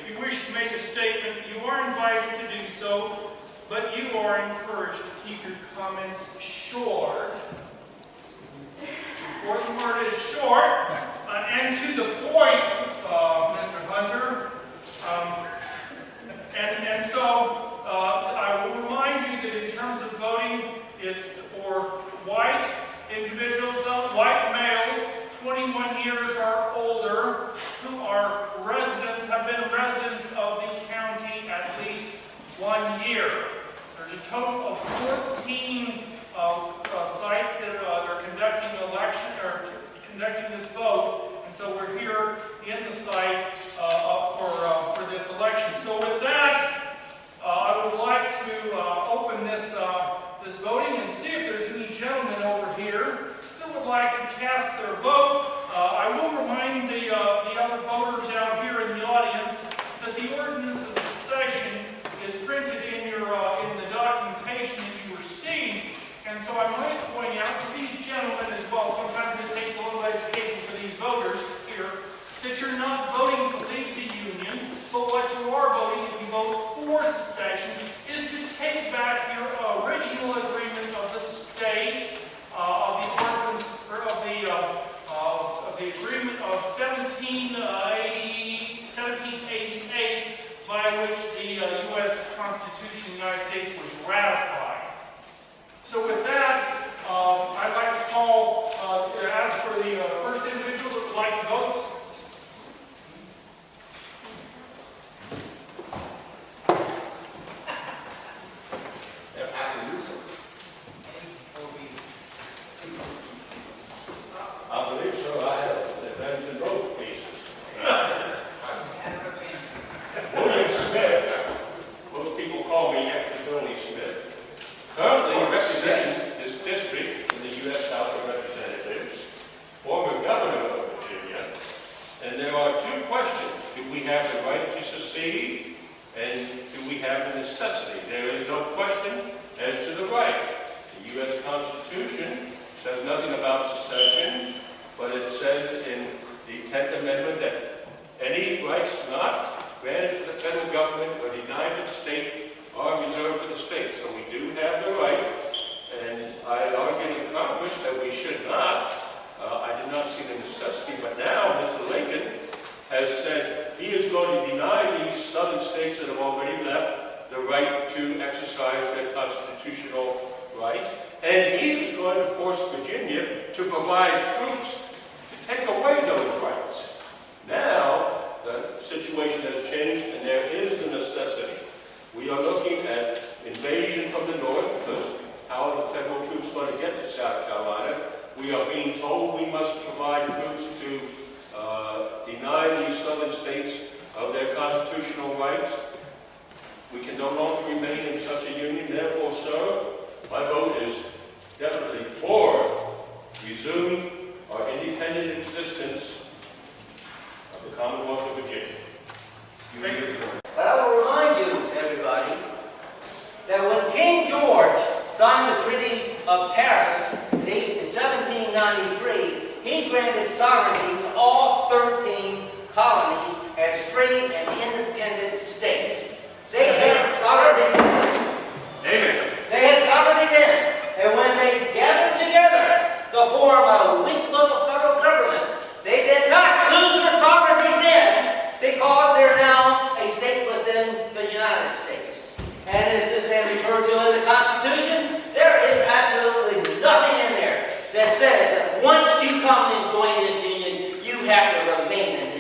If you wish to make a statement, you are invited to do so, but you are encouraged to keep your comments short. The important word is short, and to the point, Mr. Hunter. And so I will remind you that in terms of voting, it's for white individuals, white males, 21 years or older, who are residents, have been residents of the county at least 1 year. There's a total of 14 sites that they're conducting conducting this vote, and so we're here in the site for this election. So with that, I would like to open this voting and see if there's any gentlemen over here that would like to cast their vote. I will remind the other voters out here in the audience that the ordinance of secession is printed in the documentation that you received, and so I might point out to these gentlemen as well, sometimes it takes a little education for these voters here, that you're not voting to leave the Union, but what you are voting, if you vote for secession, is to take back your original agreement of the state, of the ordinance, or of the agreement of 1788, by which the U.S. Constitution of the United States was ratified. So with that, I'd like to ask for the first individual that would like to vote. I believe so. I have events in both cases. William Smith, most people call me accidentally Smith, currently representing this district in the U.S. House of Representatives, former governor of Virginia, and there are two questions. Do we have the right to secede, and do we have the necessity? There is no question as to the right. The U.S. Constitution says nothing about secession, but it says in the 10th Amendment that any rights not granted to the federal government or denied to the state are reserved for the state. So we do have the right, and I argue in Congress that we should not. I did not see the necessity, but now Mr. Lincoln has said he is going to deny these southern states that have already left the right to exercise their constitutional right, and he is going to force Virginia to provide troops to take away those rights. Now, the situation has changed, and there is the necessity. We are looking at invasion from the north, because how are the federal troops going to get to South Carolina? We are being told we must provide troops to deny these southern states of their constitutional rights. We can no longer remain in such a union. Therefore, sir, my vote is definitely for resuming our independent existence of the Commonwealth of Virginia. Thank you. But I will remind you, everybody, that when King George signed the Treaty of Paris in 1793, he granted sovereignty to all 13 colonies as free and independent states. They had sovereignty then. Amen. They had sovereignty then. And when they gathered together to form a weak little federal government, they did not lose their sovereignty then, because they're now a state within the United States. And as has been referred to in the Constitution, there is absolutely nothing in there that says that once you come and join this union, you have to remain in